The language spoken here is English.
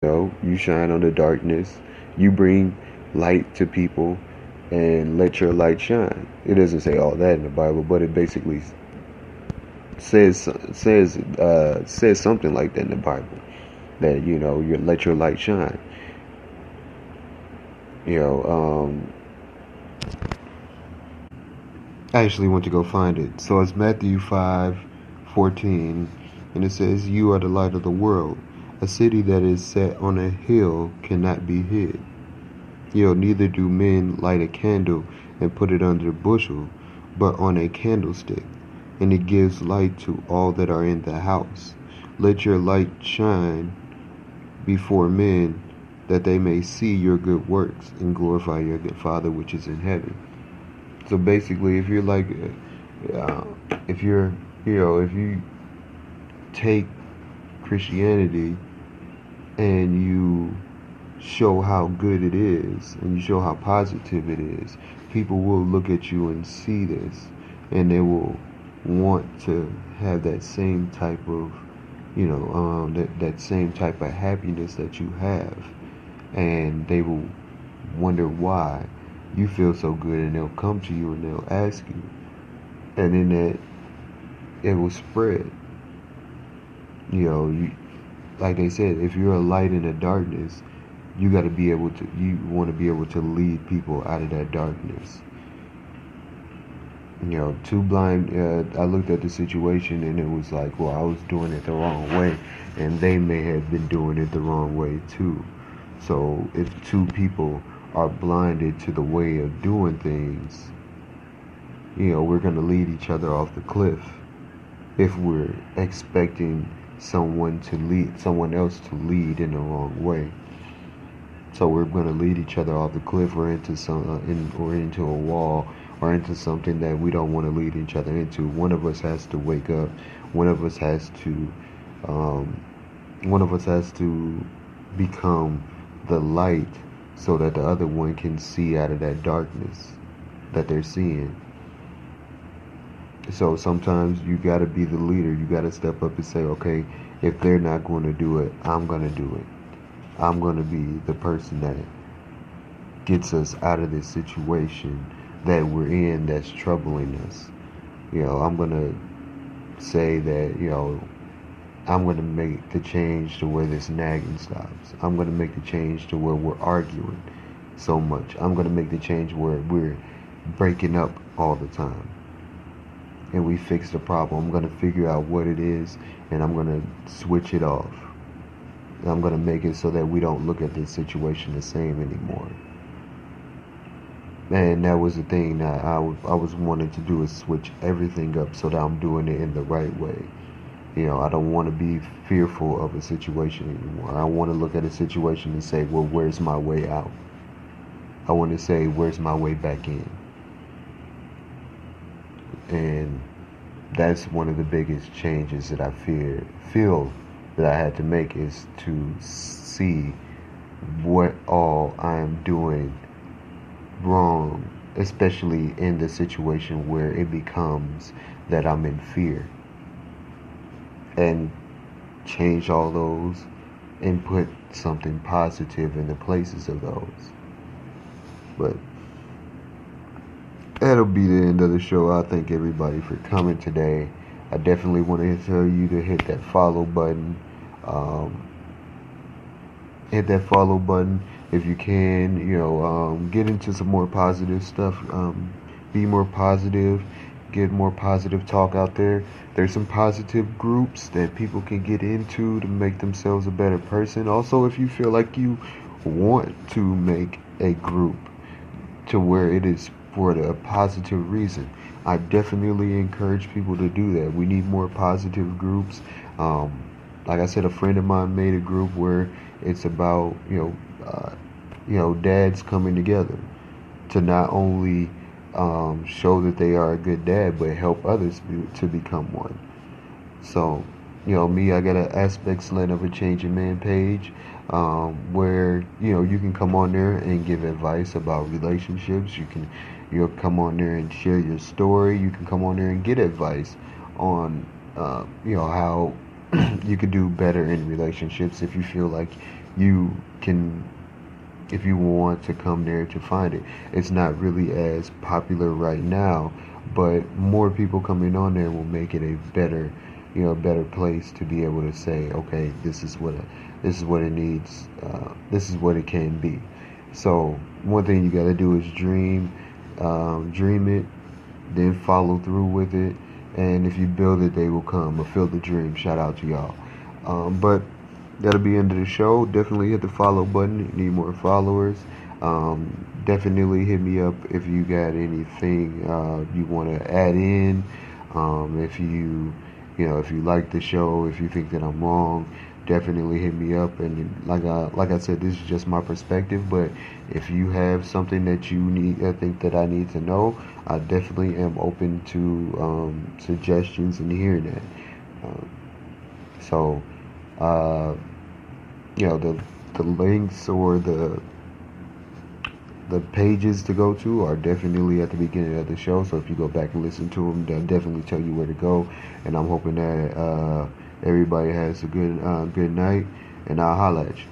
You shine on the darkness. You bring light to people and let your light shine. It doesn't say all that in the Bible, but it basically says something like that in the Bible. That you let your light shine. You know, I actually went to go find it. So it's Matthew 5:14, and it says, "You are the light of the world. A city that is set on a hill cannot be hid. Neither do men light a candle and put it under a bushel, but on a candlestick, and it gives light to all that are in the house. Let your light shine before men, that they may see your good works and glorify your good Father which is in heaven." So basically, if you're like, if you're, if you take Christianity and you show how good it is and you show how positive it is, people will look at you and see this, and they will want to have that same type of, that same type of happiness that you have, and they will wonder why you feel so good, and they'll come to you and they'll ask you, and then it will spread. Like they said, if you're a light in the darkness, you got to be able to. You want to be able to lead people out of that darkness. Too blind. I looked at the situation and it was like, well, I was doing it the wrong way, and they may have been doing it the wrong way too. So if two people are blinded to the way of doing things, we're going to lead each other off the cliff if we're expecting someone else to lead in the wrong way. So we're going to lead each other off the cliff, or into or into a wall, or into something that we don't want to lead each other into. One of us has to wake up. One of us has to become the light, so that the other one can see out of that darkness that they're seeing. So sometimes you got to be the leader. You got to step up and say, okay, if they're not going to do it, I'm going to do it. I'm going to be the person that gets us out of this situation that we're in that's troubling us. I'm going to say that, I'm going to make the change to where this nagging stops. I'm going to make the change to where we're arguing so much. I'm going to make the change where we're breaking up all the time, and we fix the problem. I'm going to figure out what it is, and I'm going to switch it off. And I'm going to make it so that we don't look at this situation the same anymore. And that was the thing that I was wanting to do, is switch everything up so that I'm doing it in the right way. I don't want to be fearful of a situation anymore. I want to look at a situation and say, well, where's my way out? I want to say, where's my way back in? And that's one of the biggest changes that I feel that I had to make, is to see what all I am doing wrong, especially in the situation where it becomes that I'm in fear, and change all those and put something positive in the places of those. But that'll be the end of the show. I thank everybody for coming today. I definitely want to tell you to hit that follow button. Hit that follow button if you can. Get into some more positive stuff. Be more positive. Get more positive talk out there. There's some positive groups that people can get into to make themselves a better person. Also, if you feel like you want to make a group to where it is for a positive reason, I definitely encourage people to do that. We need more positive groups. Like I said, a friend of mine made a group where it's about dads coming together to not only show that they are a good dad, but help others to become one. So, me, I got an Aspects Lent of a Changing Man page, where you can come on there and give advice about relationships. You'll come on there and share your story. You can come on there and get advice on how you could do better in relationships if you feel like you can, if you want to come there to find it. It's not really as popular right now, but more people coming on there will make it a better, better place to be able to say, okay, this is what it needs, this is what it can be. So one thing you got to do is dream it, then follow through with it, and if you build it, they will come. Fulfill the dream. Shout out to y'all. But that'll be the end of the show. Definitely hit the follow button. Need more followers. Definitely hit me up if you got anything you want to add in. If if you like the show, if you think that I'm wrong, definitely hit me up. And like I said, this is just my perspective. But if you have something that you need, I think that I need to know, I definitely am open to suggestions and hearing that. So, uh, the links or the pages to go to are definitely at the beginning of the show. So if you go back and listen to them, they'll definitely tell you where to go. And I'm hoping that everybody has a good night. And I'll holla at you.